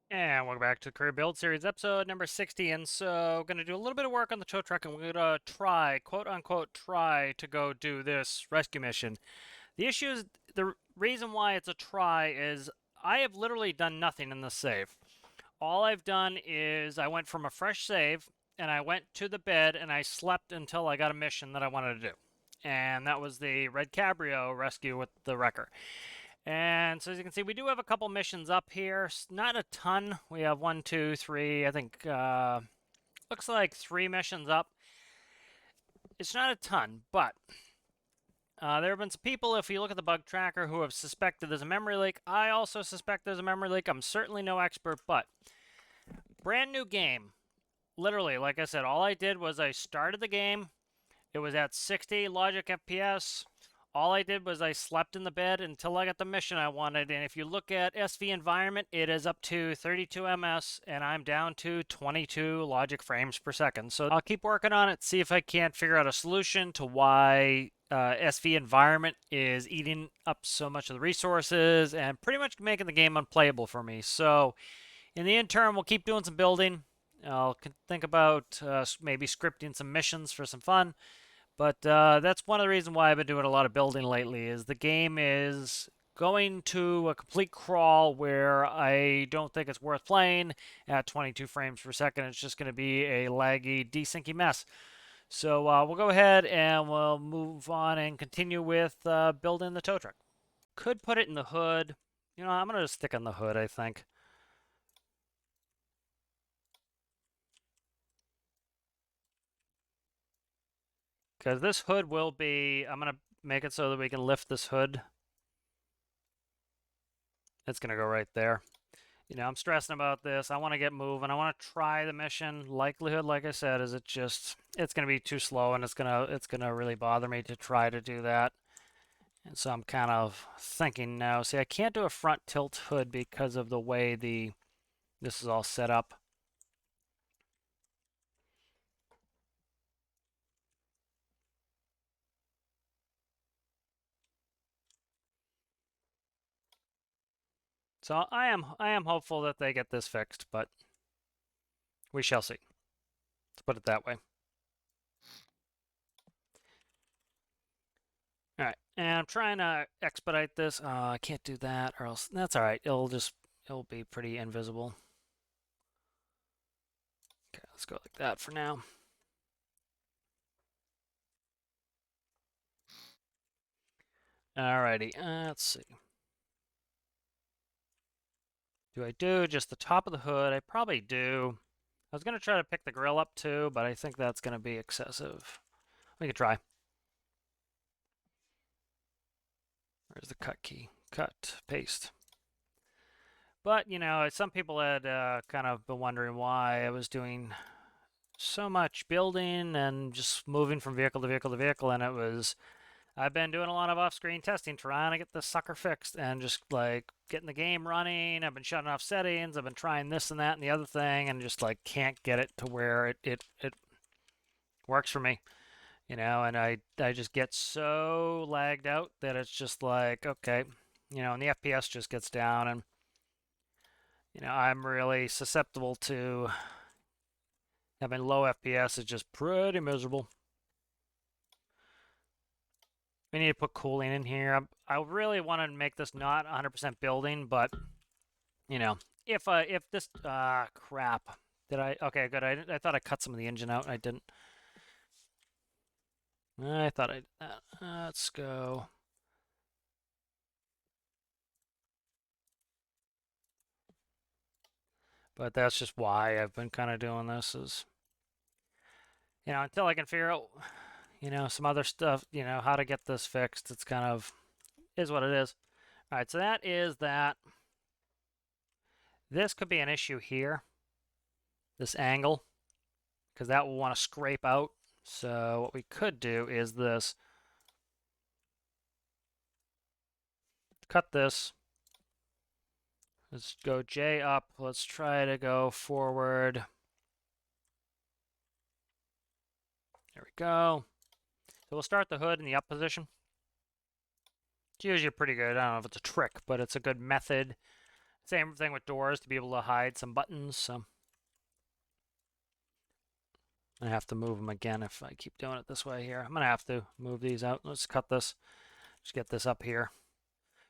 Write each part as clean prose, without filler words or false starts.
And welcome back to the Career Build Series, episode number 60. And so, going to do a little bit of work on the tow truck, and we're going to try, quote unquote, try to go do this rescue mission. The issue is, the reason why it's a try is I have literally done nothing in this save. All I've done is I went from a fresh save, and I went to the bed, and I slept until I got a mission that I wanted to do. And that was the Red Cabrio rescue with the wrecker. And so as you can see, we do have a couple missions up here. Not a ton. We have one, two, three. I think looks like 3 missions up. It's not a ton, but there have been some people, if you look at the bug tracker, who have suspected there's a memory leak. I also suspect there's a memory leak. I'm certainly no expert, but brand new game. Literally, like I said, all I did was I started the game. It was at 60 logic FPS. All I did was I slept in the bed until I got the mission I wanted. And if you look at SV environment, it is up to 32 ms, and I'm down to 22 logic frames per second. So I'll keep working on it, see if I can't figure out a solution to why SV environment is eating up so much of the resources and pretty much making the game unplayable for me. So in the interim, we'll keep doing some building. I'll think about maybe scripting some missions for some fun. But that's one of the reasons why I've been doing a lot of building lately is the game is going to a complete crawl where I don't think it's worth playing at 22 frames per second. It's just going to be a laggy, desyncy mess. So we'll go ahead and we'll move on and continue with building the tow truck. Could put it in the hood. You know, I'm going to stick on the hood, I think. Because this hood will be, I'm going to make it so that we can lift this hood. It's going to go right there. You know, I'm stressing about this. I want to get moving. I want to try the mission. Likelihood, like I said, is it's going to be too slow, and it's gonna really bother me to try to do that. And so I'm kind of thinking now. See, I can't do a front tilt hood because of the way this is all set up. So I am hopeful that they get this fixed, but we shall see. Let's put it that way. All right, and I'm trying to expedite this. I can't do that, or else that's all right. It'll be pretty invisible. Okay, let's go like that for now. Alrighty, let's see. Do I do just the top of the hood? I probably do. I was going to try to pick the grill up too, but I think that's going to be excessive. We could try. Where's the cut key? Cut, paste. But, you know, some people had kind of been wondering why I was doing so much building and just moving from vehicle to vehicle to vehicle, and I've been doing a lot of off-screen testing, trying to get this sucker fixed and just like getting the game running. I've been shutting off settings. I've been trying this and that and the other thing, and just like can't get it to where it works for me, you know. And I just get so lagged out that it's just like okay, you know, and the FPS just gets down, and you know I'm really susceptible to having low FPS. It's just pretty miserable. We need to put cooling in here. I really want to make this not 100% building, but you know, if this crap, did I? Okay, good. I thought I cut some of the engine out. I didn't. I thought I did that. Let's go. But that's just why I've been kind of doing this is, you know, until I can figure out, you know, some other stuff, you know, how to get this fixed. It's kind of is what it is. All right, so that is that. This could be an issue here, this angle, because that will want to scrape out. So what we could do is this. Cut this. Let's go J up. Let's try to go forward. There we go. So we'll start the hood in the up position. It's usually pretty good. I don't know if it's a trick, but it's a good method. Same thing with doors to be able to hide some buttons. So I have to move them again if I keep doing it this way here. I'm going to have to move these out. Let's cut this. Just get this up here.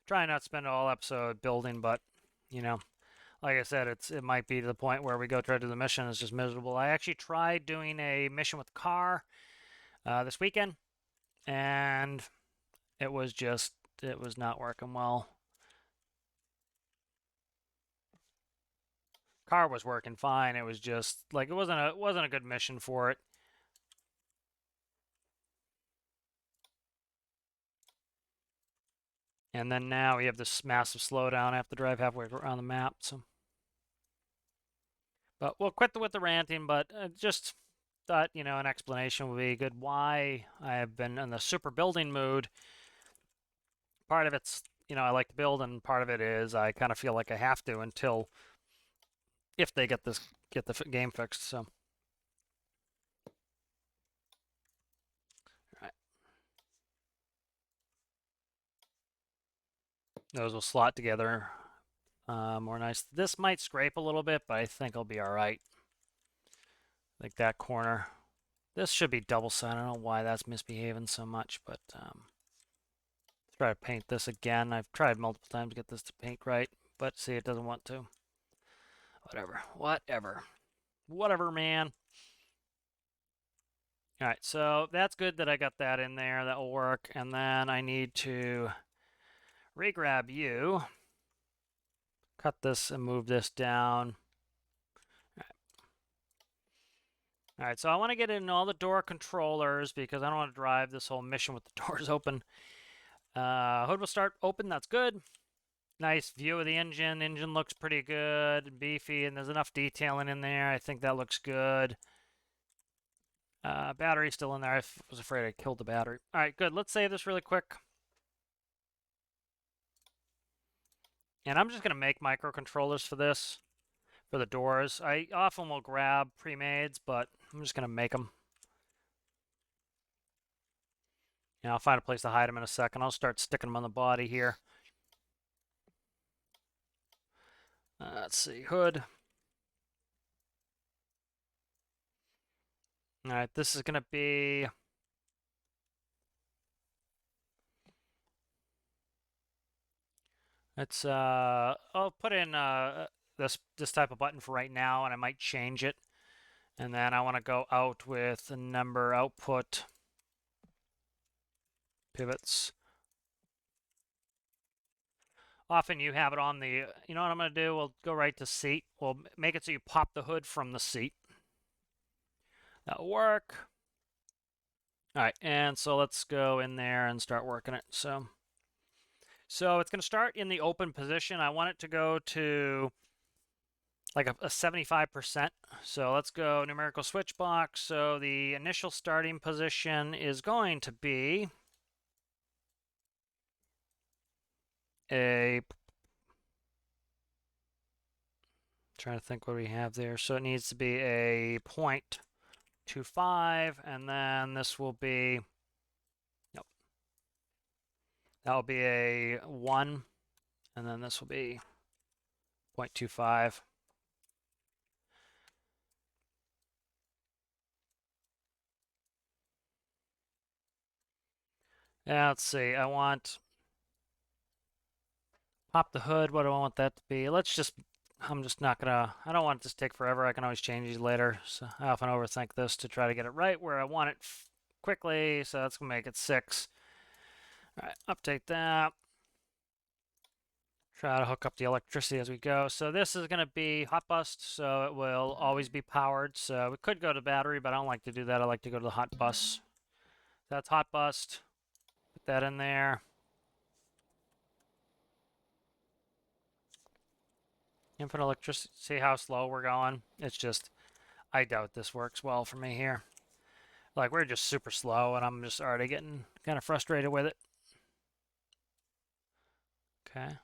Try not to spend all episode building, but, you know, like I said, it might be to the point where we go try to do the mission. It's just miserable. I actually tried doing a mission with the car this weekend, and it was not working well. Car was working fine. It was just like it wasn't a good mission for it. And then now we have this massive slowdown. I have to drive halfway around the map. So, but we'll quit with the ranting. But just thought, you know, an explanation would be good. Why I have been in the super building mood. Part of it's, you know, I like to build, and part of it is I kind of feel like I have to until if they get the game fixed. So. Those will slot together more nice. This might scrape a little bit, but I think it'll be all right. Like that corner. This should be double sided. I don't know why that's misbehaving so much, but try to paint this again. I've tried multiple times to get this to paint right, but see, it doesn't want to. Whatever, man. All right, so that's good that I got that in there. That will work. And then I need to re-grab you. Cut this and move this down. All right, so I want to get in all the door controllers because I don't want to drive this whole mission with the doors open. Hood will start open. That's good. Nice view of the engine. Engine looks pretty good and beefy, and there's enough detailing in there. I think that looks good. Battery's still in there. I was afraid I killed the battery. All right, good. Let's save this really quick. And I'm just going to make microcontrollers for this, for the doors. I often will grab pre-mades, but I'm just going to make them. And I'll find a place to hide them in a second. I'll start sticking them on the body here. Let's see, hood. All right, this is going to be... It's I'll put in this type of button for right now, and I might change it. And then I want to go out with the number output pivots. Often you have it on the, you know what I'm going to do? We'll go right to seat. We'll make it so you pop the hood from the seat. That'll work. All right, and so let's go in there and start working it. So it's going to start in the open position. I want it to go to like a 75%. So let's go numerical switch box. So the initial starting position is going to be trying to think what we have there. So it needs to be a 0.25, and then this will be, nope, that will be a 1, and then this will be 0.25. Yeah, let's see. I want pop the hood. What do I want that to be? Let's just, I'm just not gonna, I don't want this to take forever. I can always change these later. So I often overthink this to try to get it right where I want it quickly. So that's gonna make it 6. All right, update that. Try to hook up the electricity as we go. So this is going to be hot bust, so it will always be powered. So we could go to battery, but I don't like to do that. I like to go to the hot bus. That's hot bust. Put that in there. Input electricity. See how slow we're going? It's just, I doubt this works well for me here. Like, we're just super slow, and I'm just already getting kind of frustrated with it. Okay.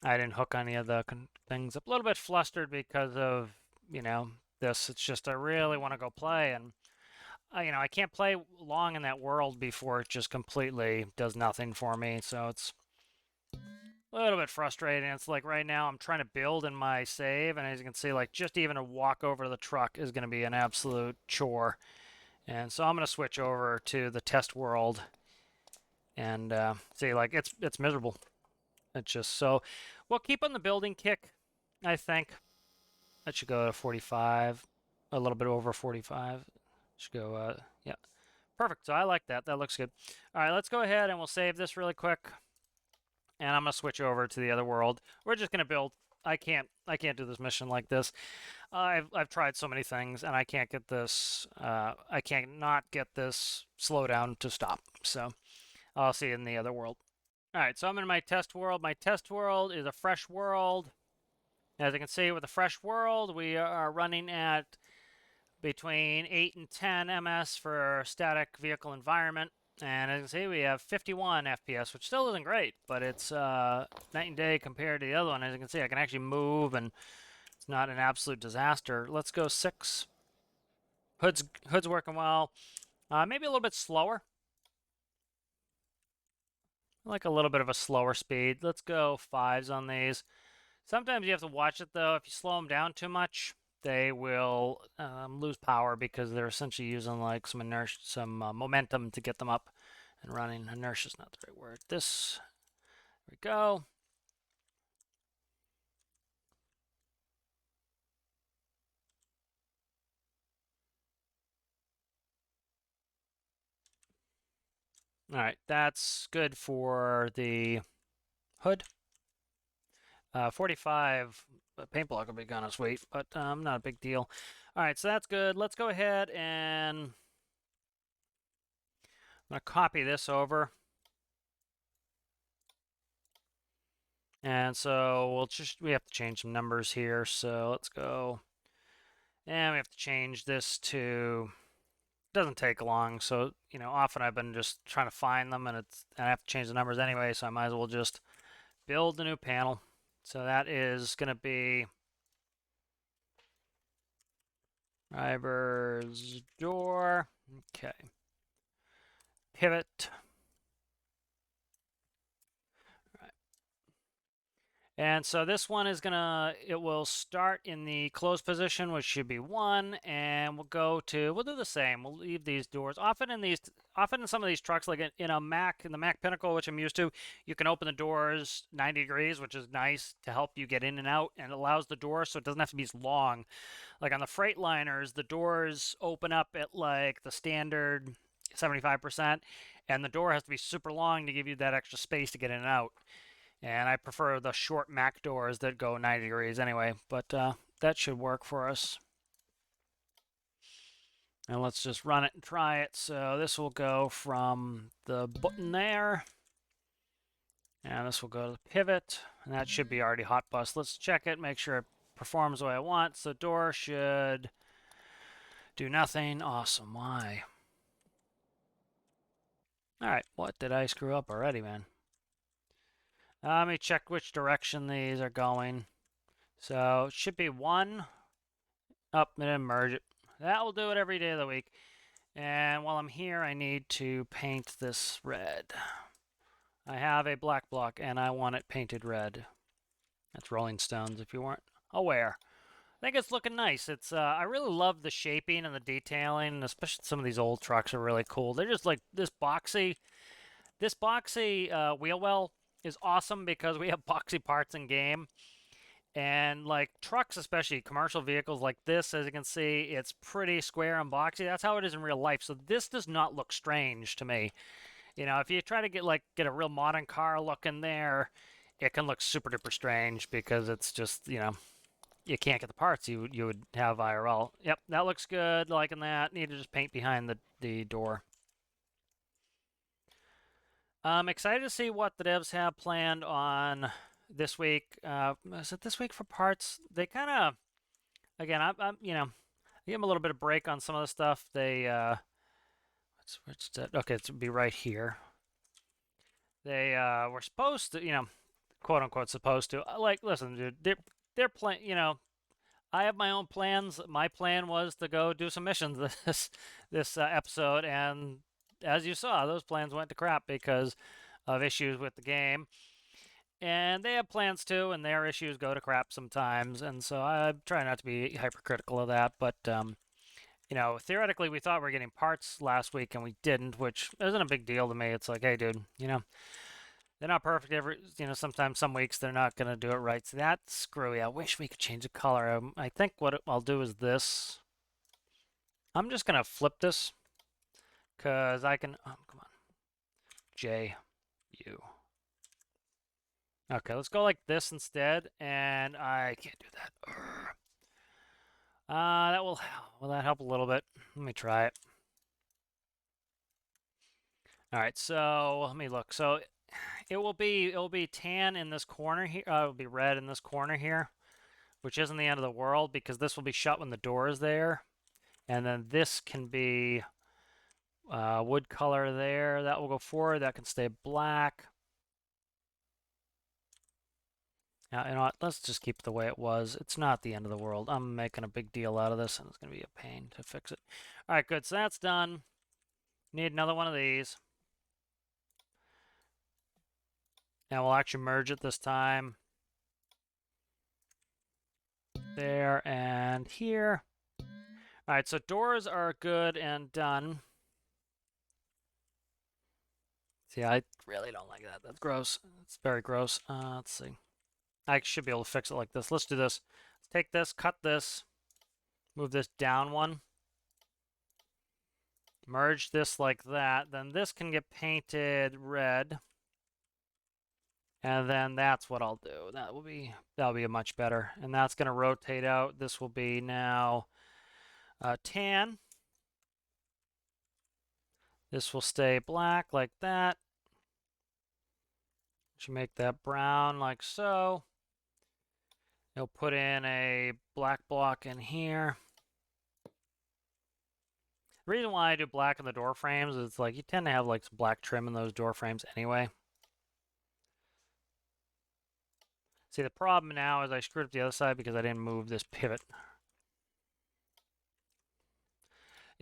I didn't hook any of the things up. A little bit flustered because of, you know, this. It's just I really want to go play, and you know, I can't play long in that world before it just completely does nothing for me. So it's a little bit frustrating. It's like right now I'm trying to build in my save, and as you can see, like just even to walk over to the truck is going to be an absolute chore. And so I'm going to switch over to the test world and see, like it's miserable. It's just so we'll keep on the building kick. I think that should go to 45, a little bit over 45. Should go, yeah, perfect. So I like that. That looks good. All right, let's go ahead and we'll save this really quick. And I'm gonna switch over to the other world. We're just gonna build. I can't do this mission like this. I've tried so many things and I can't get this. I can't not get this slowdown to stop. So I'll see you in the other world. All right, so I'm in my test world. My test world is a fresh world. As you can see, with a fresh world, we are running at between 8 and 10 ms for static vehicle environment. And as you can see, we have 51 FPS, which still isn't great, but it's night and day compared to the other one. As you can see, I can actually move, and it's not an absolute disaster. Let's go 6. Hood's working well. Maybe a little bit slower. Like a little bit of a slower speed. Let's go 5s on these. Sometimes you have to watch it, though. If you slow them down too much, they will lose power because they're essentially using like some inertia, some momentum to get them up and running. Inertia is not the right word. There we go. All right, that's good for the hood. 45 paint block would be kind of sweet, but not a big deal. All right, so that's good. Let's go ahead and I'm gonna copy this over. And so we have to change some numbers here. So let's go. And we have to change this to, doesn't take long. So, often I've been just trying to find them and I have to change the numbers anyway. So I might as well just build the new panel. So that is going to be driver's door. Okay. Pivot. And so this one is it will start in the closed position, which should be 1, and we'll do the same. We'll leave these doors. Often in some of these trucks, like in the Mac Pinnacle, which I'm used to, you can open the doors 90 degrees, which is nice to help you get in and out, and it allows the door so it doesn't have to be as long. Like on the Freightliners, the doors open up at like the standard 75%, and the door has to be super long to give you that extra space to get in and out. And I prefer the short Mac doors that go 90 degrees anyway, but that should work for us. And let's just run it and try it. So this will go from the button there. And this will go to the pivot. And that should be already hot bus. Let's check it, make sure it performs the way I want. So the door should do nothing. Awesome. Why? All right. What did I screw up already, man? Let me check which direction these are going. So it should be 1 up and then merge it. That will do it every day of the week. And while I'm here, I need to paint this red. I have a black block and I want it painted red. That's Rolling Stones if you weren't aware. I think it's looking nice. I really love the shaping and the detailing, and especially some of these old trucks are really cool. They're just like this boxy wheel well is awesome because we have boxy parts in game. And like trucks, especially commercial vehicles like this, as you can see, it's pretty square and boxy. That's how it is in real life. So this does not look strange to me. If you try to get a real modern car look in there, it can look super duper strange because it's just, you can't get the parts you would have IRL. Yep, that looks good. Liking that. Need to just paint behind the door. I'm excited to see what the devs have planned on this week. Is it this week for parts? They kind of, again, I'm I give them a little bit of break on some of the stuff. They, what's that? Okay, it's be right here. They were supposed to, quote unquote, supposed to. Like, listen, dude, they're playing. I have my own plans. My plan was to go do some missions this episode, and as you saw, those plans went to crap because of issues with the game. And they have plans too, and their issues go to crap sometimes. And so I try not to be hypercritical of that. But, theoretically, we thought we were getting parts last week and we didn't, which isn't a big deal to me. It's like, hey, dude, they're not perfect sometimes some weeks they're not going to do it right. So that's screwy. I wish we could change the color. I think what I'll do is this. I'm just going to flip this because I can, come on, J, U. Okay, let's go like this instead, and I can't do that. Will that help a little bit? Let me try it. All right, so let me look. So it will be tan in this corner here. It will be red in this corner here, which isn't the end of the world because this will be shut when the door is there, and then this can be wood color there. That will go forward. That can stay black. Now, you know what? Let's just keep it the way it was. It's not the end of the world. I'm making a big deal out of this, and it's going to be a pain to fix it. All right, good. So that's done. Need another one of these. And we'll actually merge it this time. There and here. All right, so doors are good and done. See, I really don't like that. That's gross. It's very gross. Let's see. I should be able to fix it like this. Let's do this. Let's take this, cut this, move this down one. Merge this like that. Then this can get painted red. And then that's what I'll do. That'll be a much better. And that's going to rotate out. This will be now tan. This will stay black like that. Should make that brown like so. You'll put in a black block in here. The reason why I do black in the door frames is it's like you tend to have like some black trim in those door frames anyway. See, the problem now is I screwed up the other side because I didn't move this pivot.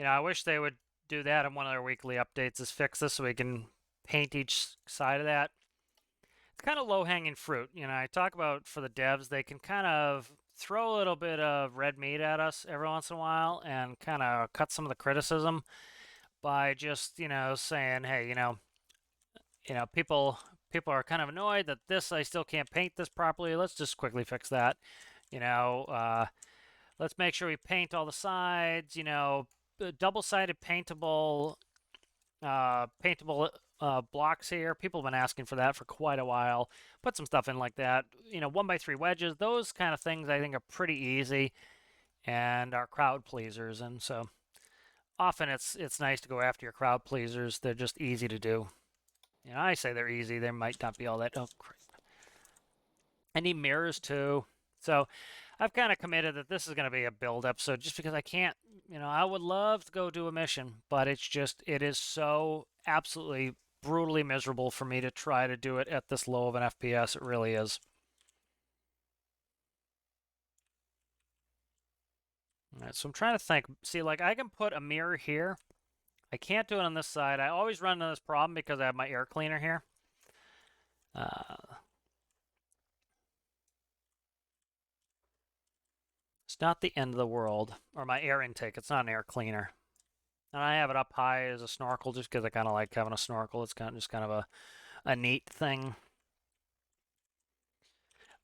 I wish they would do that in one of their weekly updates, is fix this so we can paint each side of that. It's kind of low-hanging fruit. I talk about for the devs, they can kind of throw a little bit of red meat at us every once in a while and kind of cut some of the criticism by just, saying, hey, people are kind of annoyed that I still can't paint this properly. Let's just quickly fix that. Let's make sure we paint all the sides, double-sided paintable blocks here. People have been asking for that for quite a while. Put some stuff in like that. 1x3 wedges, those kind of things I think are pretty easy and are crowd pleasers. And so often it's nice to go after your crowd pleasers. They're just easy to do. I say they're easy. They might not be all that. Oh, crap. I need mirrors too. So I've kind of committed that this is going to be a build episode just because I can't, I would love to go do a mission, but it is so absolutely brutally miserable for me to try to do it at this low of an FPS. It really is. All right, so I'm trying to think. See, like I can put a mirror here. I can't do it on this side. I always run into this problem because I have my air cleaner here. It's not the end of the world. Or my air intake. It's not an air cleaner. And I have it up high as a snorkel just because I kind of like having a snorkel. It's kind of a neat thing.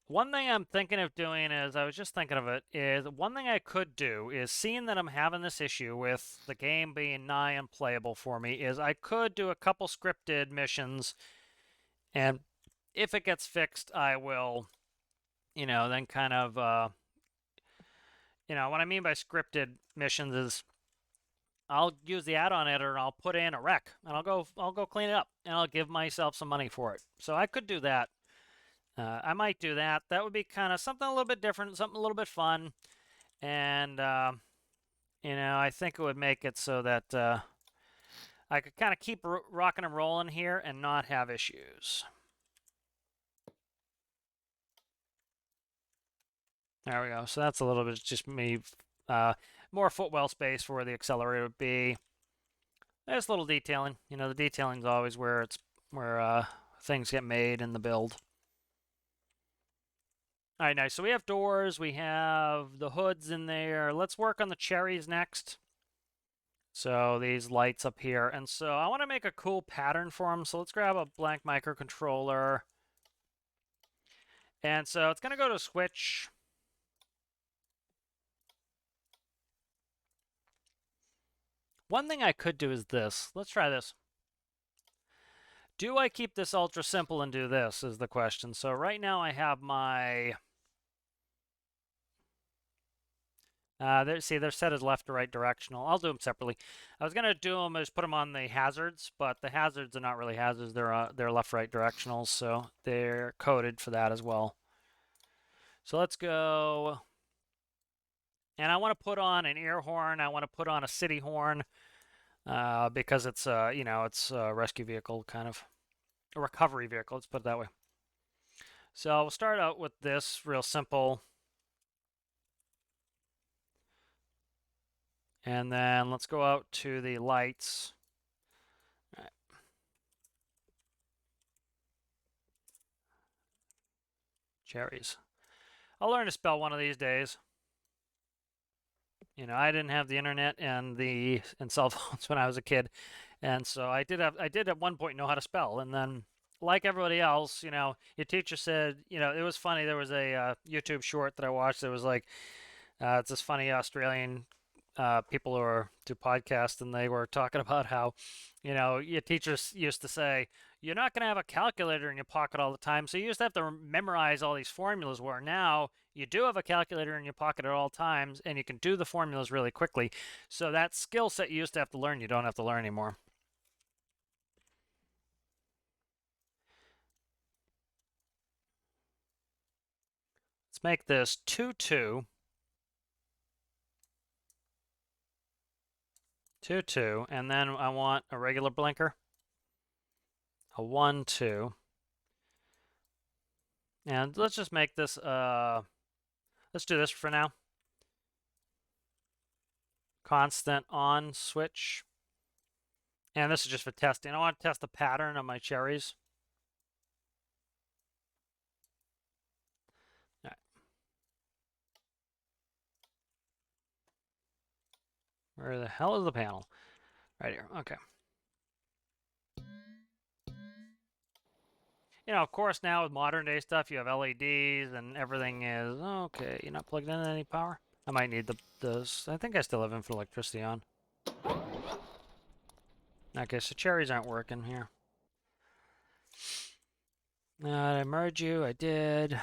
One thing I'm thinking of doing is, I was just thinking of it, is one thing I could do is, seeing that I'm having this issue with the game being nigh unplayable for me, is I could do a couple scripted missions, and if it gets fixed, I will, then kind of, what I mean by scripted missions is I'll use the add-on editor and I'll put in a wreck and I'll go clean it up and I'll give myself some money for it. So I could do that. I might do that. That would be kind of something a little bit different, something a little bit fun, and I think it would make it so that I could kind of keep rocking and rolling here and not have issues. There we go. So that's a little bit just me, more footwell space for where the accelerator would be. There's a little detailing. The detailing is always where things get made in the build. All right, nice. So we have doors, we have the hoods in there. Let's work on the cherries next. So these lights up here. And so I want to make a cool pattern for them. So let's grab a blank microcontroller. And so it's going to go to switch. One thing I could do is this. Let's try this. Do I keep this ultra simple and do this is the question. So right now I have my... see, they're set as left to right directional. I'll do them separately. I was going to do them as put them on the hazards, but the hazards are not really hazards. They're left-right directionals, so they're coded for that as well. So let's go... And I want to put on an air horn. I want to put on a city horn because it's, you know, it's a rescue vehicle, kind of. A recovery vehicle, let's put it that way. So we'll start out with this real simple. And then let's go out to the lights. All right. Cherries. I'll learn to spell one of these days. You know, I didn't have the internet and cell phones when I was a kid, and so I did at one point know how to spell, and then like everybody else, you know, your teacher said, you know, it was funny. There was a YouTube short that I watched. It was like it's this funny Australian people who do podcasts, and they were talking about how, you know, your teachers used to say, you're not going to have a calculator in your pocket all the time, so you used to have to memorize all these formulas, where now you do have a calculator in your pocket at all times, and you can do the formulas really quickly. So that skill set you used to have to learn, you don't have to learn anymore. Let's make this 2, 2. 2, 2, and then I want a regular blinker, a 1, 2, and let's just make this, let's do this for now. Constant on switch, and this is just for testing. I want to test the pattern of my cherries. All right. Where the hell is the panel? Right here, okay. You know, of course, now with modern day stuff, you have LEDs and everything is, okay, you're not plugged in any power? I might need this. I think I still have infinite electricity on. Okay, so cherries aren't working here. Did I merge you? I did.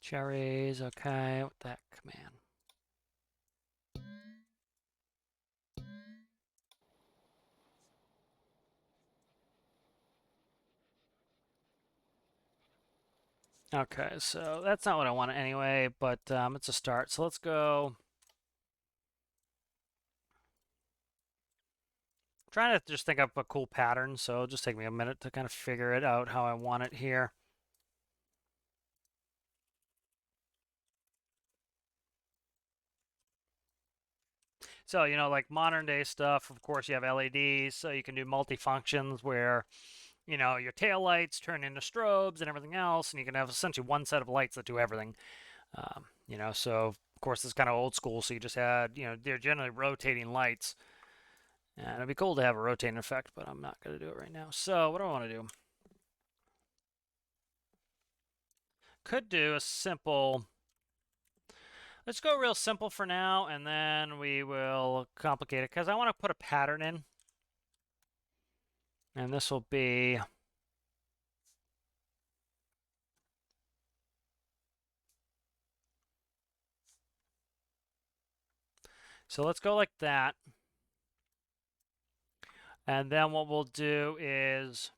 Cherries, okay, what the heck, man. Okay, so that's not what I want anyway, but it's a start. So let's go. I'm trying to just think up a cool pattern, so it'll just take me a minute to kind of figure it out how I want it here. So, you know, like modern day stuff, of course, you have LEDs, so you can do multi-functions where, you know, your tail lights turn into strobes and everything else, and you can have essentially one set of lights that do everything. You know, so of course it's kind of old school, so you just had, you know, they're generally rotating lights. And it'd be cool to have a rotating effect, but I'm not going to do it right now. So what do I want to do? Could do a simple... Let's go real simple for now, and then we will complicate it, because I want to put a pattern in. And this will be... So let's go like that. And then what we'll do is...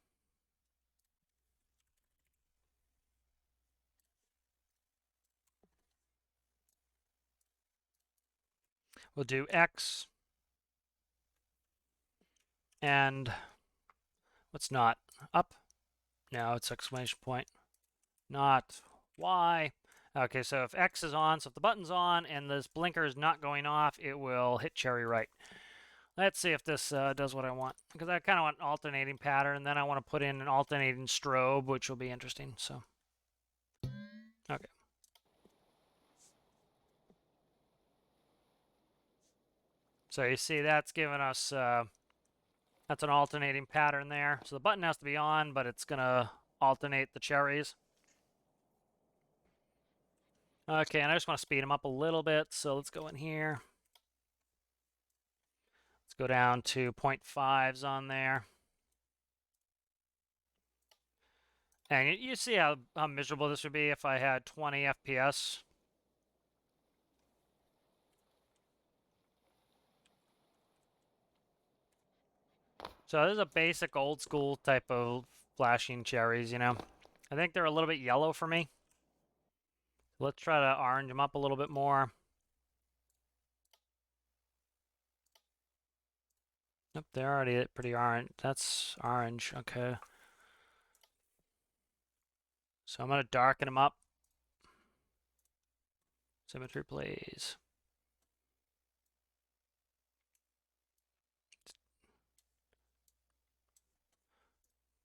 we'll do X. And what's not? Up? No, it's exclamation point. Not Y. Okay, so if X is on, so if the button's on and this blinker is not going off, it will hit cherry right. Let's see if this does what I want, because I kind of want an alternating pattern, and then I want to put in an alternating strobe, which will be interesting. So, Okay. So you see that's giving us, that's an alternating pattern there. So the button has to be on, but it's going to alternate the cherries. Okay, and I just want to speed them up a little bit. So let's go in here. Let's go down to 0.5s on there. And you see how miserable this would be if I had 20 FPS. So this is a basic old school type of flashing cherries, you know. I think they're a little bit yellow for me. Let's try to orange them up a little bit more. Yep, they're already pretty orange. That's orange, okay. So I'm going to darken them up. Symmetry, please.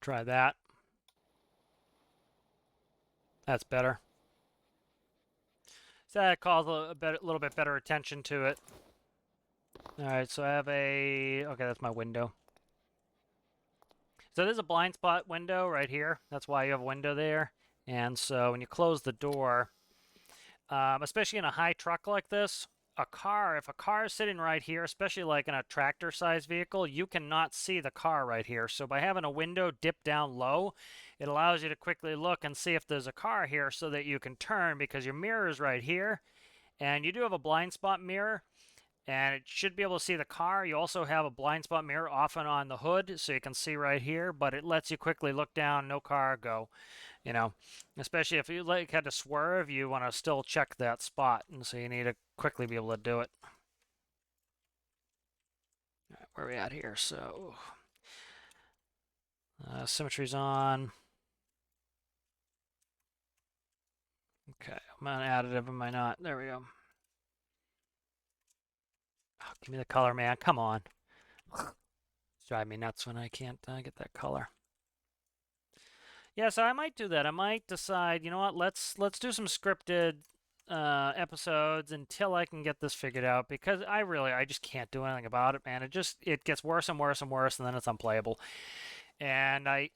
Try that. That's better. So that calls a little bit better attention to it. All right, so I have a... Okay, that's my window. So there's a blind spot window right here. That's why you have a window there. And so when you close the door, especially in a high truck like this, if a car is sitting right here, especially like in a tractor-sized vehicle, you cannot see the car right here. So by having a window dip down low, it allows you to quickly look and see if there's a car here so that you can turn because your mirror is right here. And you do have a blind spot mirror, and it should be able to see the car. You also have a blind spot mirror often on the hood, so you can see right here, but it lets you quickly look down, no car, go. You know, especially if you like had to swerve, you want to still check that spot, and so you need to quickly be able to do it. All right, where are we at here? So, symmetry's on. Okay, am I additive? Am I not? There we go. Oh, give me the color, man. Come on. It's driving me nuts when I can't get that color. Yeah, so I might do that. I might decide, you know what, let's do some scripted episodes until I can get this figured out because I just can't do anything about it, man. It gets worse and worse and worse, and then it's unplayable. And I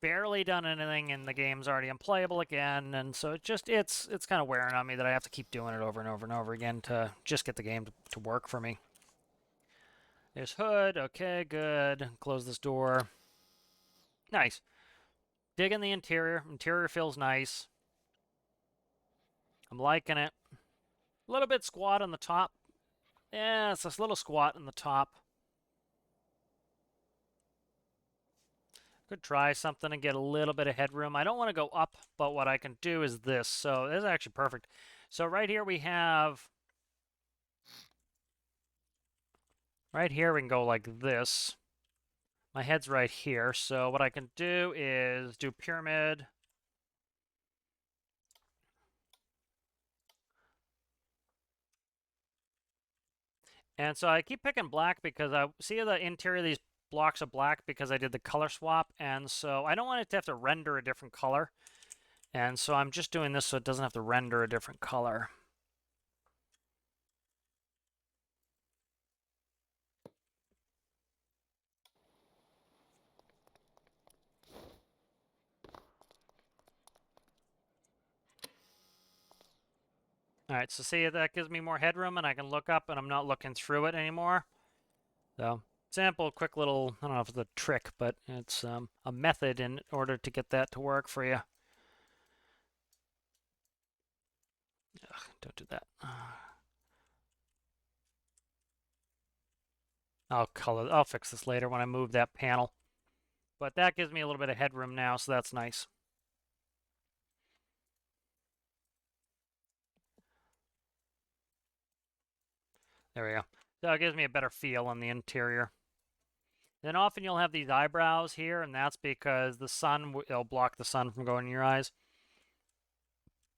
barely done anything, and the game's already unplayable again, and so it's kind of wearing on me that I have to keep doing it over and over and over again to just get the game to work for me. There's hood. Okay, good. Close this door. Nice. Dig in the interior. Interior feels nice. I'm liking it. A little bit squat on the top. Yeah, it's a little squat on the top. Could try something and get a little bit of headroom. I don't want to go up, but what I can do is this. So this is actually perfect. So right here we have... Right here we can go like this. My head's right here. So what I can do is do pyramid. And so I keep picking black because I see the interior of these blocks of black because I did the color swap. And so I don't want it to have to render a different color. And so I'm just doing this so it doesn't have to render a different color. All right, so see, that gives me more headroom and I can look up and I'm not looking through it anymore. So, sample, quick little, I don't know if it's a trick, but it's a method in order to get that to work for you. Ugh, don't do that. I'll fix this later when I move that panel. But that gives me a little bit of headroom now, so that's nice. There we go. So it gives me a better feel on the interior. Then often you'll have these eyebrows here, and that's because the sun, it'll block the sun from going in your eyes.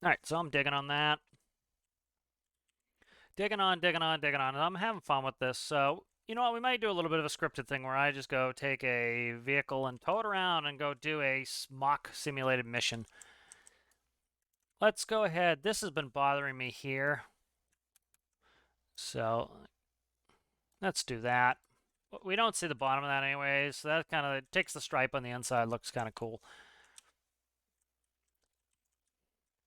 All right, so I'm digging on that. Digging on, digging on, digging on. And I'm having fun with this. So, you know what? We might do a little bit of a scripted thing where I just go take a vehicle and tow it around and go do a mock simulated mission. let's go ahead. This has been bothering me here. So let's do that. We don't see the bottom of that anyways, so that kind of takes the stripe on the inside, looks kind of cool.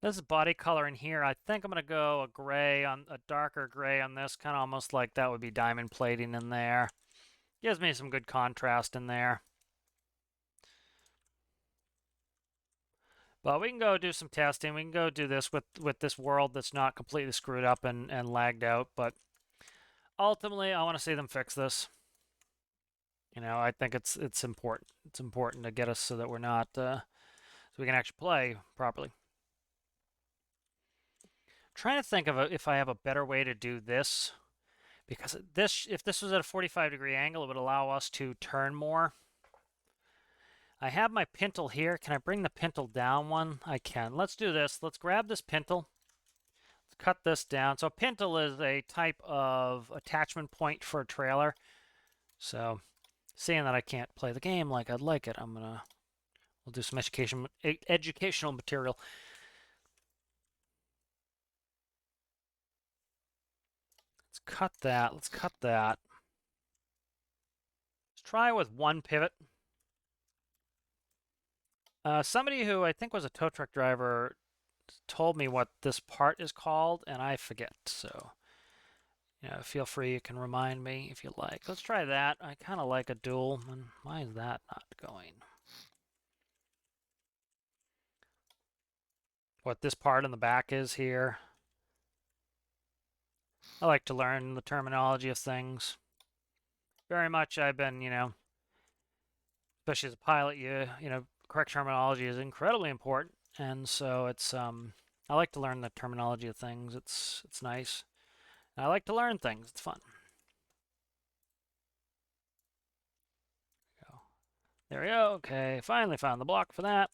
This is body color in here. I think I'm going to go a darker gray on this, kind of almost like that would be diamond plating in there. Gives me some good contrast in there. But we can go do some testing. We can go do this with this world that's not completely screwed up and lagged out. But ultimately, I want to see them fix this. You know, I think it's important. It's important to get us so that we're not, so we can actually play properly. Trying to think of if I have a better way to do this, because if this was at a 45-degree angle, it would allow us to turn more. I have my pintle here. Can I bring the pintle down one? I can. Let's do this. Let's grab this pintle. Let's cut this down. So a pintle is a type of attachment point for a trailer. So seeing that I can't play the game like I'd like it, we'll do some educational material. Let's cut that. Let's cut that. Let's try with one pivot. Somebody who I think was a tow truck driver told me what this part is called, and I forget. So, you know, feel free, you can remind me if you like. Let's try that. I kind of like a dual. And why is that not going? What this part in the back is here. I like to learn the terminology of things. Very much I've been, you know, especially as a pilot, you know, correct terminology is incredibly important. And so it's I like to learn the terminology of things. It's nice. I like to learn things. It's fun. There we go. Okay, finally found the block for that.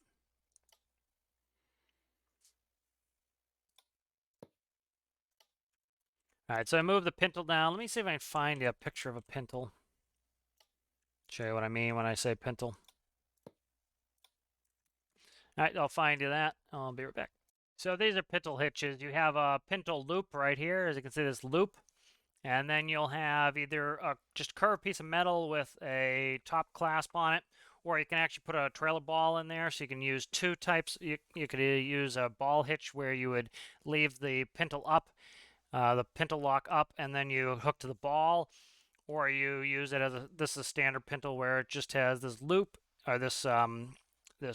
All right, so I moved the pintle down. Let me see if I can find a picture of a pintle. Show you what I mean when I say pintle. All right, I'll find you that. I'll be right back. So these are pintle hitches. You have a pintle loop right here. As you can see, this loop. And then you'll have either just a curved piece of metal with a top clasp on it, or you can actually put a trailer ball in there. So you can use two types. You could use a ball hitch where you would leave the pintle up, the pintle lock up, and then you hook to the ball, or you use it as this is a standard pintle where it just has this loop or this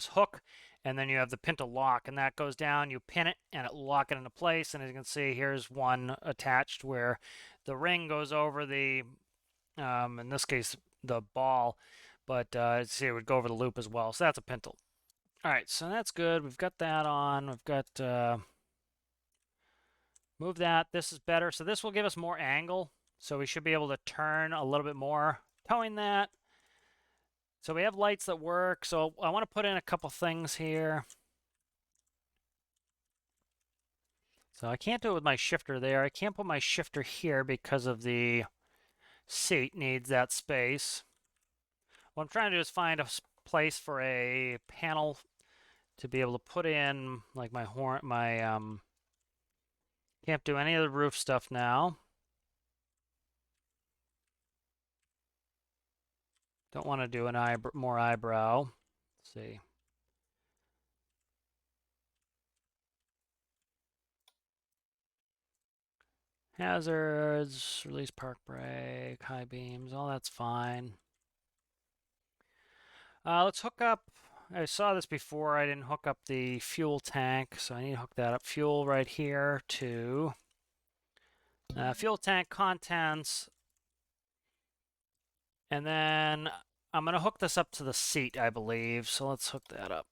hook, and then you have the pintle lock, and that goes down. You pin it, and it lock it into place. And as you can see, here's one attached where the ring goes over the, in this case, the ball, but see, it would go over the loop as well. So that's a pintle. All right, so that's good. We've got that on. We've got move that. This is better. So this will give us more angle. So we should be able to turn a little bit more, towing that. So we have lights that work. So I want to put in a couple things here. So I can't do it with my shifter there. I can't put my shifter here because of the seat needs that space. What I'm trying to do is find a place for a panel to be able to put in like my horn, can't do any of the roof stuff now. Don't want to do an more eyebrow. Let's see. Hazards, release park brake, high beams, all that's fine. Let's hook up. I saw this before. I didn't hook up the fuel tank, so I need to hook that up. Fuel right here to fuel tank contents. And then I'm going to hook this up to the seat, I believe. So let's hook that up.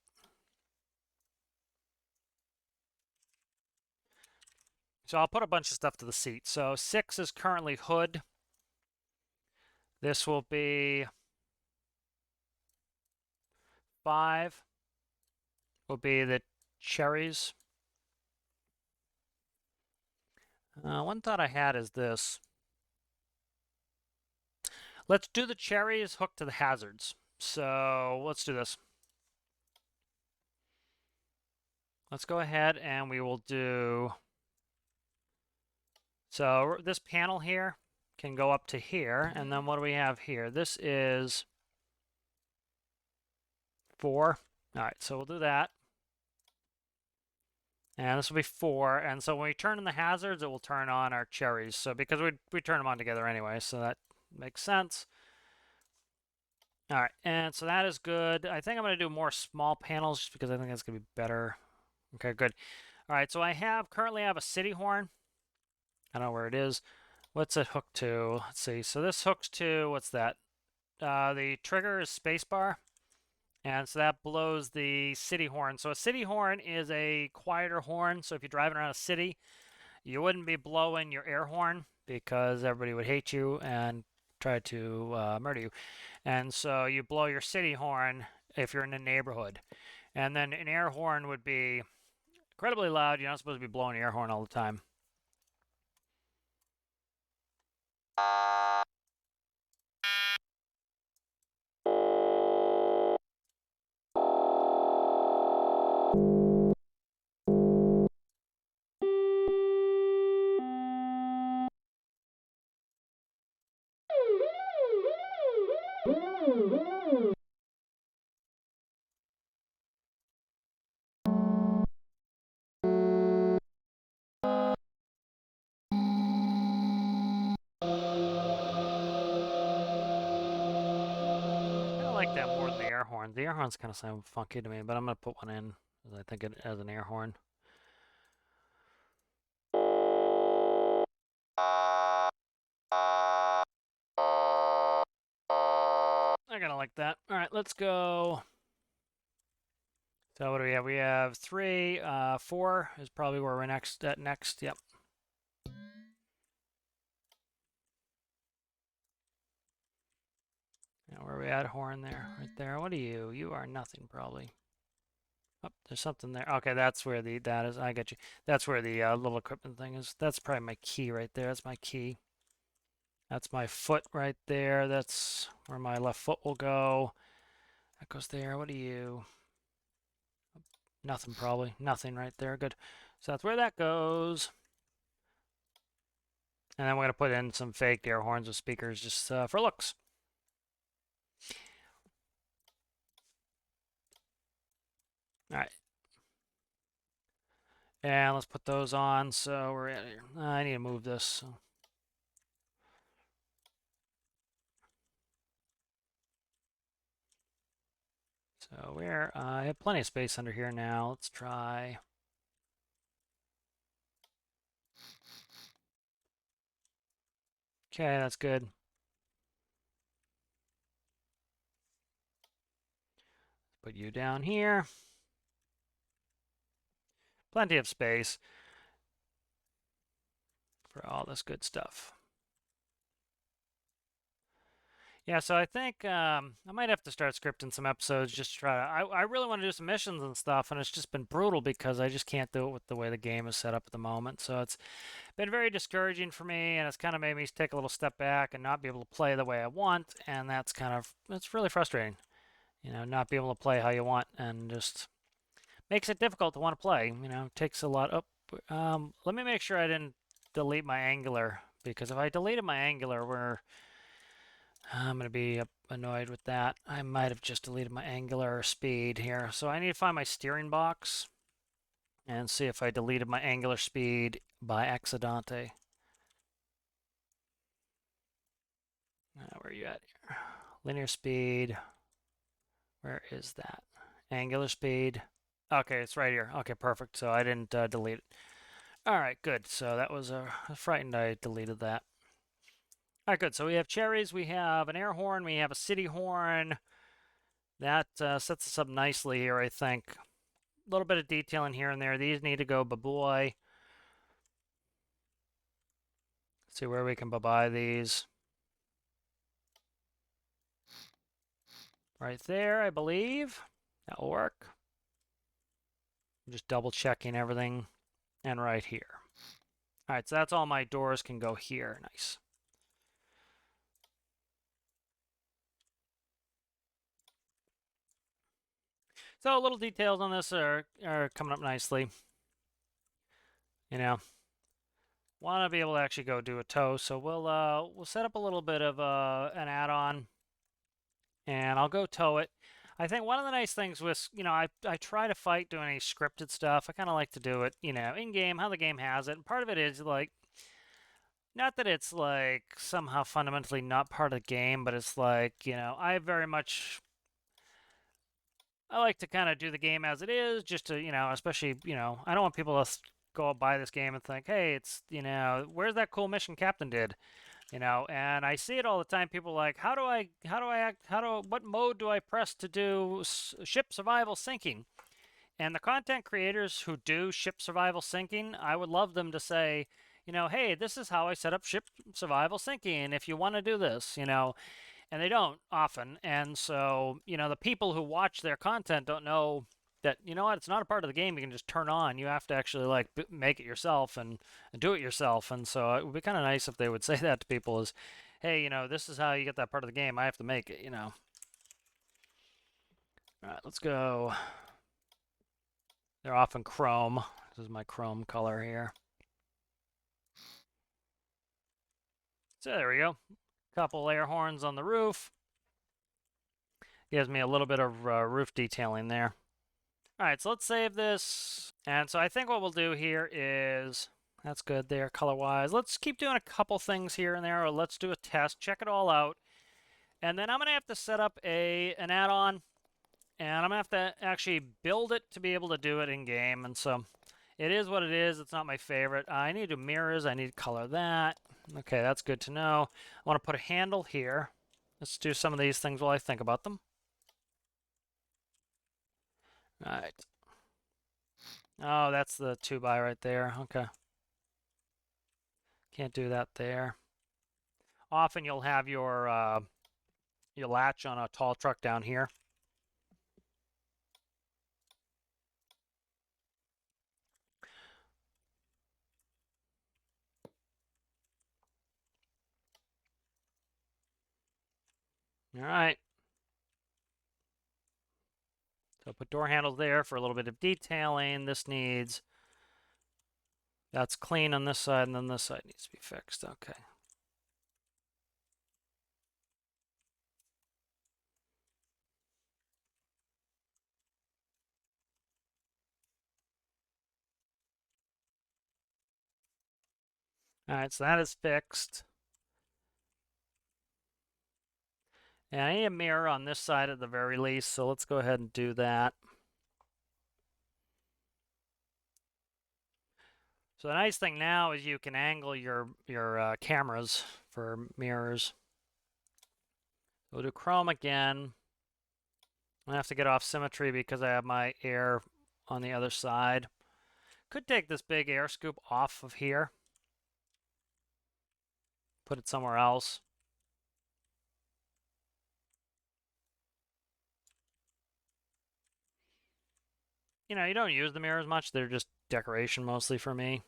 So I'll put a bunch of stuff to the seat. So 6 is currently hood. This will be 5 will be the cherries. One thought I had is this. Let's do the cherries hooked to the hazards. So let's do this. let's go ahead and we will do... So this panel here can go up to here, and then what do we have here? This is 4. All right, so we'll do that. And this will be 4, and so when we turn on the hazards, it will turn on our cherries. So because we turn them on together anyway, so that makes sense. All right, and so that is good. I think I'm going to do more small panels just because I think that's going to be better. Okay, good. All right, so currently have a city horn. I don't know where it is. What's it hooked to? Let's see. So this hooks to, what's that? The trigger is spacebar. And so that blows the city horn. So a city horn is a quieter horn. So if you're driving around a city, you wouldn't be blowing your air horn because everybody would hate you and try to murder you. And so you blow your city horn if you're in a neighborhood. And then an air horn would be incredibly loud. You're not supposed to be blowing your air horn all the time. I like that more than the air horn. The air horns kind of sound funky to me, but I'm going to put one in as I think it as an air horn. I kind of like that. All right, let's go. So what do we have? We have 3, 4 is probably where we're next. Next, yep. Now where are we at? Horn there, right there. What are you? You are nothing, probably. Oh, there's something there. Okay, that's where that is. I get you. That's where the little equipment thing is. That's probably my key right there. That's my key. That's my foot right there. That's where my left foot will go. That goes there. What are you? Nothing, probably. Nothing right there. Good. So that's where that goes. And then we're going to put in some fake air horns with speakers just for looks. All right. And let's put those on. So we're at here. I need to move this. So I have plenty of space under here now. Let's try. Okay, that's good. Put you down here. Plenty of space for all this good stuff. Yeah, so I think I might have to start scripting some episodes just to try to. I really want to do some missions and stuff, and it's just been brutal because I just can't do it with the way the game is set up at the moment. So it's been very discouraging for me, and it's kind of made me take a little step back and not be able to play the way I want, and it's really frustrating. You know, not be able to play how you want, and just makes it difficult to want to play. You know, it takes a lot up. Let me make sure I didn't delete my angular, because if I deleted my angular, I'm going to be annoyed with that. I might have just deleted my angular speed here. So I need to find my steering box and see if I deleted my angular speed by accidente. Where are you at here? Linear speed. Where is that? Angular speed. Okay, it's right here. Okay, perfect. So I didn't delete it. All right, good. So that was frightened I deleted that. All right, good. So we have cherries, we have an air horn, we have a city horn. That sets us up nicely here, I think. A little bit of detailing here and there. These need to go baboy. See where we can babuy these. Right there, I believe. That will work. I'm just double checking everything. And right here. All right, so that's all my doors can go here. Nice. So little details on this are coming up nicely. You know, want to be able to actually go do a tow, so we'll set up a little bit of an add-on, and I'll go tow it. I think one of the nice things with, I try to fight doing any scripted stuff. I kind of like to do it, in game, how the game has it. And part of it is like, not that it's like somehow fundamentally not part of the game, but it's like, I like to kind of do the game as it is, just to, especially, I don't want people to go buy this game and think, hey, it's, where's that cool mission Captain did? And I see it all the time. People are like, what mode do I press to do ship survival sinking? And the content creators who do ship survival sinking, I would love them to say, hey, this is how I set up ship survival sinking if you want to do this, and they don't often. And so, the people who watch their content don't know that, it's not a part of the game you can just turn on. You have to actually like make it yourself and do it yourself. And so it would be kind of nice if they would say that to people is, hey, this is how you get that part of the game. I have to make it, All right, let's go. They're often chrome. This is my chrome color here. So there we go. Couple air horns on the roof. Gives me a little bit of roof detailing there. All right, so let's save this. And so I think what we'll do here is, that's good there color-wise. Let's keep doing a couple things here and there, or let's do a test, check it all out. And then I'm going to have to set up an add-on, and I'm going to have to actually build it to be able to do it in-game. And so it is what it is. It's not my favorite. I need to do mirrors. I need to color that. Okay, that's good to know. I want to put a handle here. Let's do some of these things while I think about them. All right. Oh, that's the 2x right there. Okay. Can't do that there. Often you'll have your latch on a tall truck down here. All right. So put door handles there for a little bit of detailing. This needs, that's clean on this side, and then this side needs to be fixed. Okay. All right, so that is fixed. And I need a mirror on this side at the very least, so let's go ahead and do that. So the nice thing now is you can angle your cameras for mirrors. We'll do chrome again. I have to get off symmetry because I have my air on the other side. Could take this big air scoop off of here. Put it somewhere else. You don't use the mirrors much. They're just decoration mostly for me.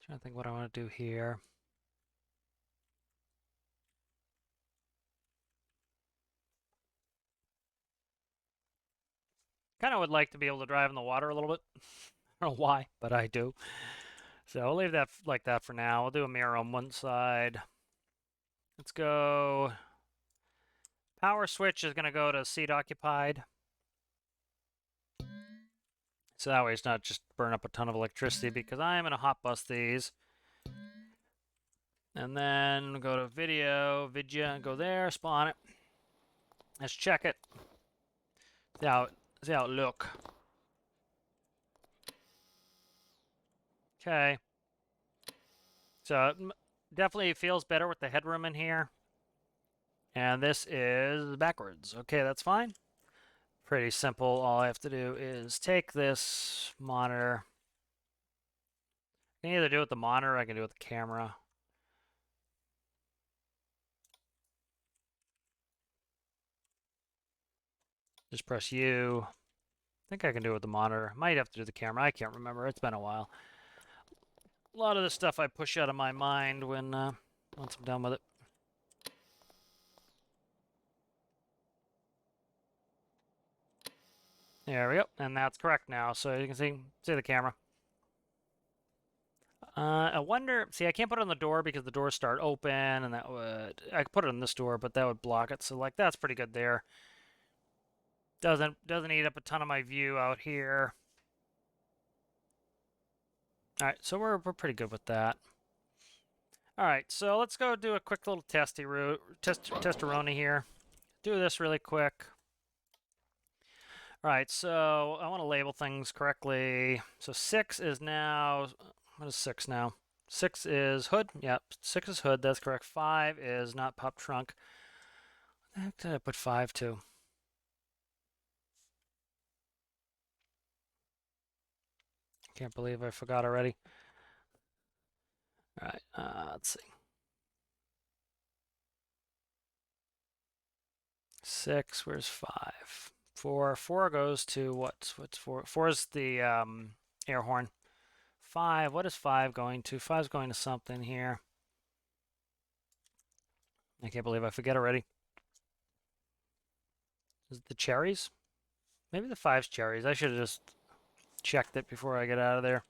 Trying to think what I want to do here. Kind of would like to be able to drive in the water a little bit. I don't know why, but I do. So I'll leave that like that for now. We'll do a mirror on one side. Let's go. Power switch is going to go to seat occupied. So that way it's not just burn up a ton of electricity, because I'm going to hot bus these. And then go to video, vidya, go there, spawn it. Let's check it. See how it look. Okay. So it definitely feels better with the headroom in here. And this is backwards. Okay, that's fine. Pretty simple. All I have to do is take this monitor. I can either do it with the monitor or I can do it with the camera. Just press U. I think I can do it with the monitor. Might have to do the camera. I can't remember. It's been a while. A lot of this stuff I push out of my mind when once I'm done with it. There we go. And that's correct now. So you can see the camera. I wonder, see, I can't put it on the door because the doors start open and that would, I could put it on this door, but that would block it. So like, that's pretty good there. Doesn't eat up a ton of my view out here. All right, so we're pretty good with that. All right, so let's go do a quick little testaroni here. Do this really quick. All right, so I want to label things correctly. So 6 is now, what is 6 now? 6 is hood. Yep, 6 is hood. That's correct. 5 is not pop trunk. What the heck did I put 5 to? Can't believe I forgot already. All right, let's see. 6, where's 5? 4 goes to what? What's 4? 4 is the air horn. 5, what is 5 going to? 5 is going to something here. I can't believe I forget already. Is it the cherries? Maybe the 5's cherries. I should have just checked it before I get out of there.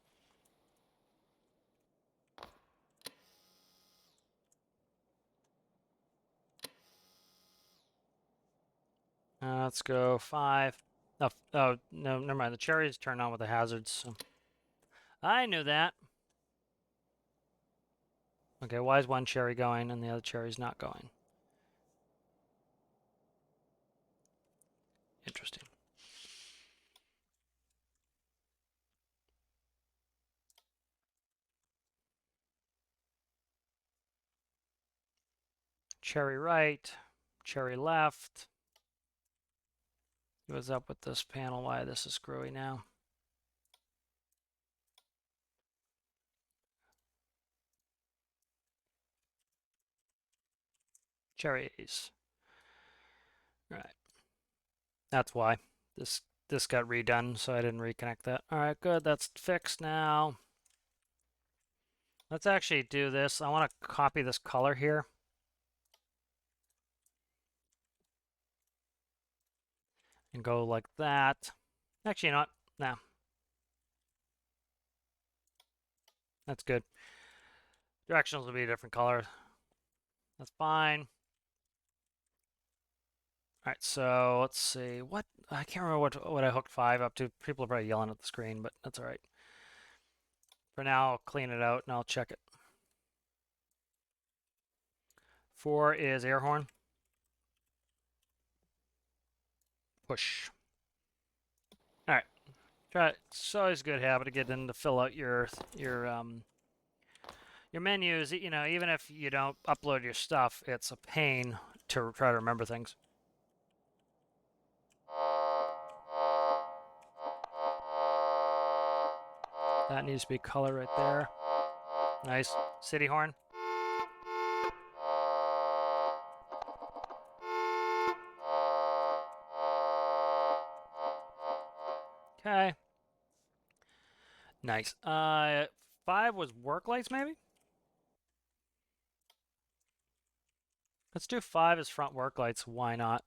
Let's go 5. Oh, oh, no, never mind. The cherries turn on with the hazards. So. I knew that. Okay, why is one cherry going and the other cherry's not going? Interesting. Cherry right, cherry left. What's up with this panel? Why this is screwy now? Cherries. All right. That's why. This got redone, so I didn't reconnect that. All right, good. That's fixed now. Let's actually do this. I want to copy this color here. And go like that. Actually, not. No. That's good. Directionals will be a different color. That's fine. All right, so let's see. What? I can't remember what I hooked 5 up to. People are probably yelling at the screen, but that's all right. For now, I'll clean it out and I'll check it. 4 is air horn. Push. All right. Try. It's always a good habit to get in to fill out your menus. You know, even if you don't upload your stuff, it's a pain to try to remember things. That needs to be color right there. Nice. City horn. Okay. Nice. 5 was work lights, maybe? Let's do 5 as front work lights. Why not?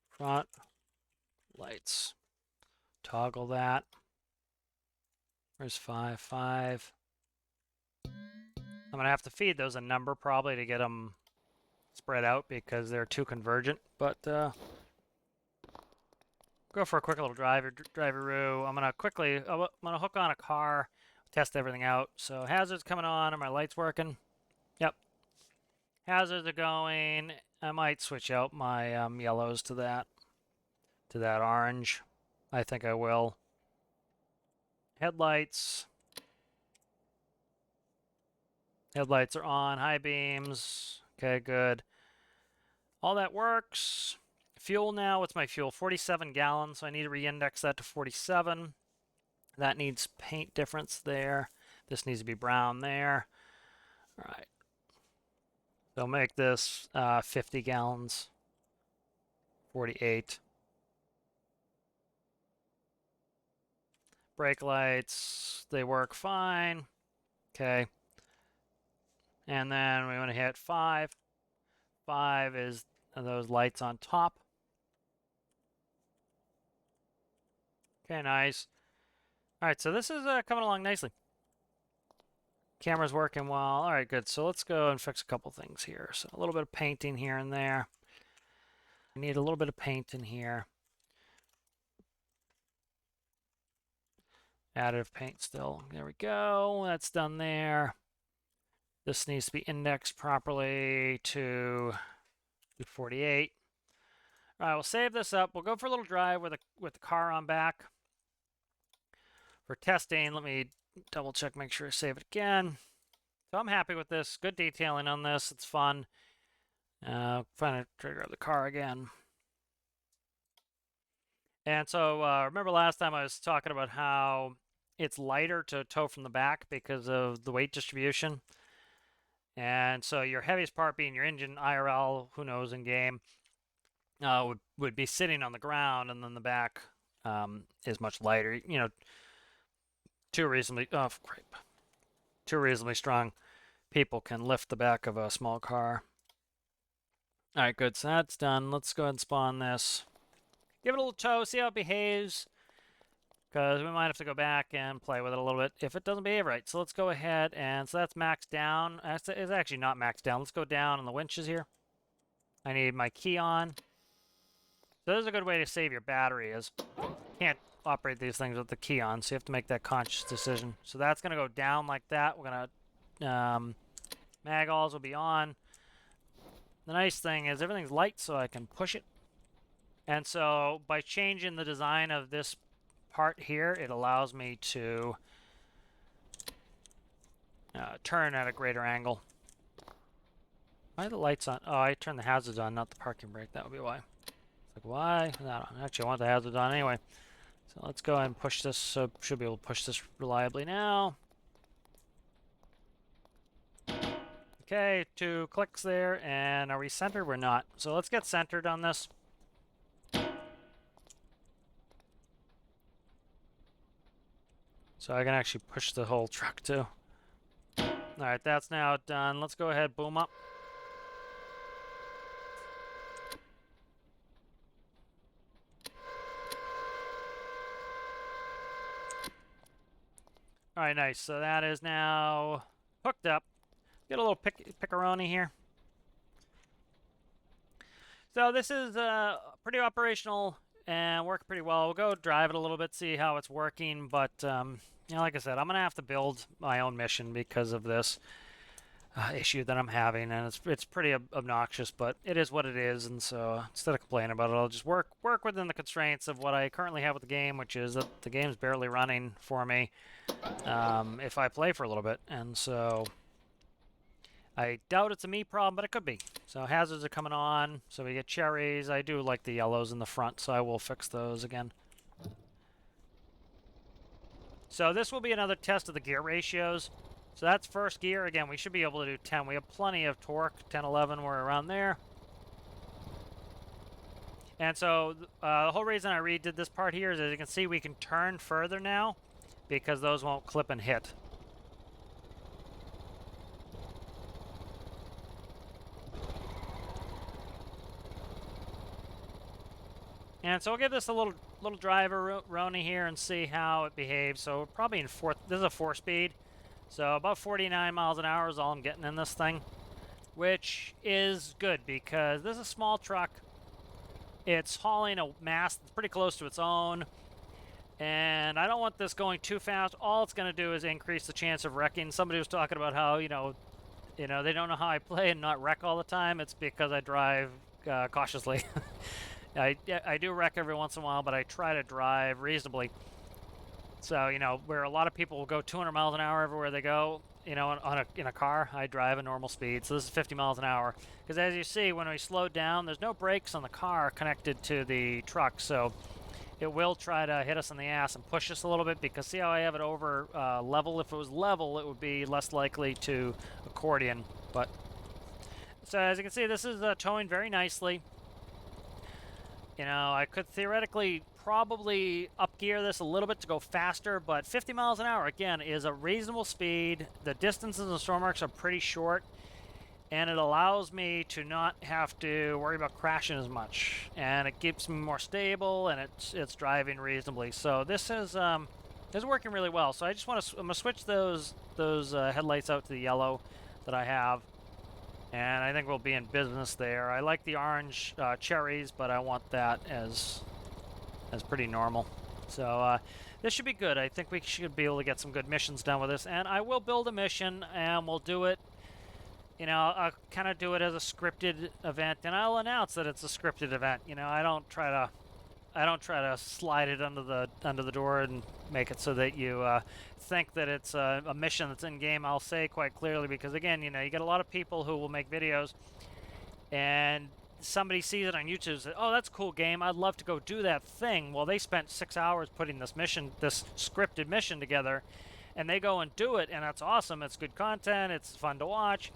Front lights. Toggle that. Where's 5? 5. I'm going to have to feed those a number probably to get them spread out because they're too convergent. But go for a quick little driveroo. I'm going to hook on a car, test everything out. So hazards coming on. Are my lights working? Yep. Hazards are going. I might switch out my yellows to that orange. I think I will. Headlights. Headlights are on, high beams. Okay, good. All that works. Fuel now, what's my fuel? 47 gallons, so I need to re-index that to 47. That needs paint difference there. This needs to be brown there. All right. So make this 50 gallons. 48. Brake lights, they work fine. Okay. And then we want to hit 5. 5 is those lights on top. Okay, nice. All right, so this is coming along nicely. Camera's working well. All right, good. So let's go and fix a couple things here. So a little bit of painting here and there. I need a little bit of paint in here. Additive paint still. There we go. That's done there. This needs to be indexed properly to 48. All right, we'll save this up. We'll go for a little drive with the car on back. For testing, let me double check, make sure I save it again. So I'm happy with this. Good detailing on this. It's fun. Finally trigger the car again. And so remember last time I was talking about how it's lighter to tow from the back because of the weight distribution. And so your heaviest part being your engine, IRL, who knows, in game, would be sitting on the ground, and then the back is much lighter. You know, two reasonably strong people can lift the back of a small car. All right, good. So that's done. Let's go ahead and spawn this. Give it a little tow, see how it behaves, because we might have to go back and play with it a little bit if it doesn't behave right. So let's go ahead and, so that's maxed down. It's actually not maxed down. Let's go down on the winches here. I need my key on. So this is a good way to save your battery, is you can't operate these things with the key on, so you have to make that conscious decision. So that's going to go down like that. We're going to, mag-alls will be on. The nice thing is everything's light, so I can push it. And so by changing the design of this part here, it allows me to turn at a greater angle. Why are the lights on? Oh, I turned the hazards on, not the parking brake. That would be why. It's like, why? Not on. Actually, I want the hazards on anyway. So let's go ahead and push this. So should be able to push this reliably now. Okay, 2 clicks there. And are we centered? We're not. So let's get centered on this. So I can actually push the whole truck too. All right, that's now done. Let's go ahead, boom up. All right, nice. So that is now hooked up. Get a little piccaroni here. So this is pretty operational and worked pretty well. We'll go drive it a little bit, see how it's working. But you know, like I said, I'm gonna have to build my own mission because of this issue that I'm having, and it's pretty obnoxious, but it is what it is. And so instead of complaining about it, I'll just work within the constraints of what I currently have with the game, which is that the game's barely running for me if I play for a little bit. And so I doubt it's a me problem, but it could be. So hazards are coming on, so we get cherries. I do like the yellows in the front, so I will fix those again. So this will be another test of the gear ratios. So that's first gear. Again, we should be able to do 10. We have plenty of torque. 10, 11, we're around there. And so the whole reason I redid this part here is, as you can see, we can turn further now because those won't clip and hit. And so we'll give this a little driver Roni here and see how it behaves. So we're probably in fourth. This is a 4-speed. So about 49 miles an hour is all I'm getting in this thing, which is good because this is a small truck. It's hauling a mass that's pretty close to its own, and I don't want this going too fast. All it's going to do is increase the chance of wrecking. Somebody was talking about how, you know, they don't know how I play and not wreck all the time. It's because I drive cautiously. I do wreck every once in a while, but I try to drive reasonably. So, where a lot of people will go 200 miles an hour everywhere they go, in a car, I drive a normal speed. So this is 50 miles an hour. Because as you see, when we slow down, there's no brakes on the car connected to the truck. So it will try to hit us in the ass and push us a little bit, because see how I have it over level? If it was level, it would be less likely to accordion. But so as you can see, this is towing very nicely. I could theoretically probably up gear this a little bit to go faster, but 50 miles an hour, again, is a reasonable speed. The distances in Stormworks are pretty short, and it allows me to not have to worry about crashing as much. And it keeps me more stable, and it's driving reasonably. So this is working really well. So I just I'm going to switch those headlights out to the yellow that I have. And I think we'll be in business there. I like the orange cherries, but I want that as pretty normal. So this should be good. I think we should be able to get some good missions done with this. And I will build a mission, and we'll do it. I'll kind of do it as a scripted event, and I'll announce that it's a scripted event. I don't try to slide it under the door and make it so that you think that it's a mission that's in game. I'll say quite clearly, because again, you get a lot of people who will make videos, and somebody sees it on YouTube and says, "Oh, that's a cool game. I'd love to go do that thing." Well, they spent 6 hours putting this scripted mission together, and they go and do it, and that's awesome. It's good content. It's fun to watch.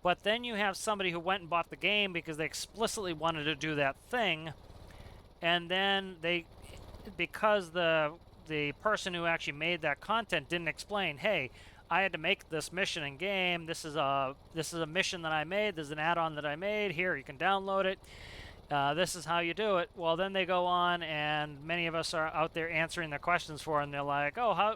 But then you have somebody who went and bought the game because they explicitly wanted to do that thing, and then because the person who actually made that content didn't explain, hey, I had to make this mission in game. This is a mission that I made. There's an add-on that I made. Here, you can download it. This is how you do it. Well, then they go on, and many of us are out there answering their questions for them. They're like, oh, how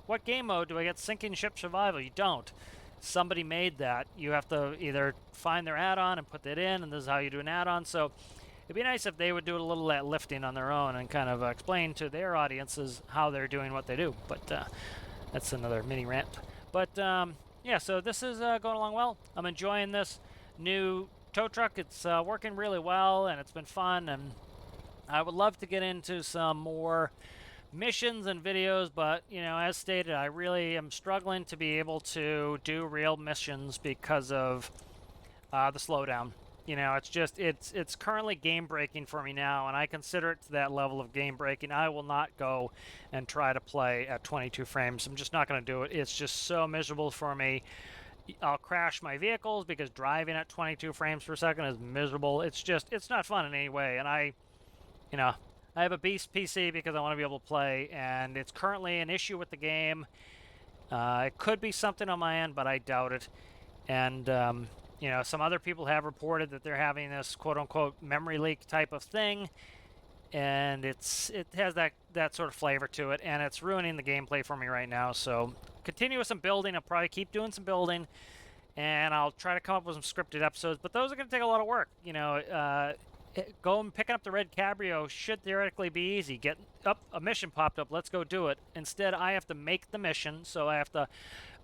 what game mode do I get sinking ship survival? You don't. Somebody made that. You have to either find their add-on and put that in, and this is how you do an add-on. So it'd be nice if they would do a little of that lifting on their own and kind of explain to their audiences how they're doing what they do. But that's another mini rant. But yeah, so this is going along well. I'm enjoying this new tow truck. It's working really well, and it's been fun. And I would love to get into some more missions and videos, but as stated, I really am struggling to be able to do real missions because of the slowdown. It's currently game breaking for me now, and I consider it to that level of game breaking. I will not go and try to play at 22 frames. I'm just not going to do it. It's just so miserable for me. I'll crash my vehicles because driving at 22 frames per second is miserable. It's not fun in any way. And I have a beast PC because I want to be able to play, and it's currently an issue with the game. It could be something on my end, but I doubt it. And some other people have reported that they're having this quote-unquote memory leak type of thing, and it has that sort of flavor to it, and it's ruining the gameplay for me right now. So continue with some building. I'll probably keep doing some building, and I'll try to come up with some scripted episodes, but those are going to take a lot of work. Go and picking up the red Cabrio should theoretically be easy. Get up, a mission popped up, let's go do it. Instead, I have to make the mission, so I have to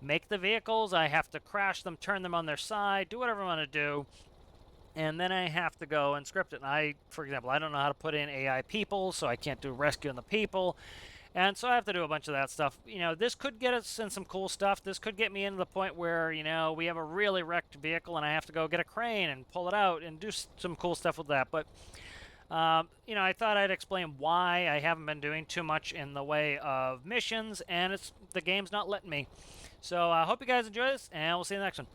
make the vehicles, I have to crash them, turn them on their side, do whatever I want to do, and then I have to go and script it. And for example, I don't know how to put in AI people, so I can't do rescuing the people. And so I have to do a bunch of that stuff. This could get us in some cool stuff. This could get me into the point where, we have a really wrecked vehicle and I have to go get a crane and pull it out and do some cool stuff with that. But, I thought I'd explain why I haven't been doing too much in the way of missions, and the game's not letting me. So I hope you guys enjoy this, and we'll see you in the next one.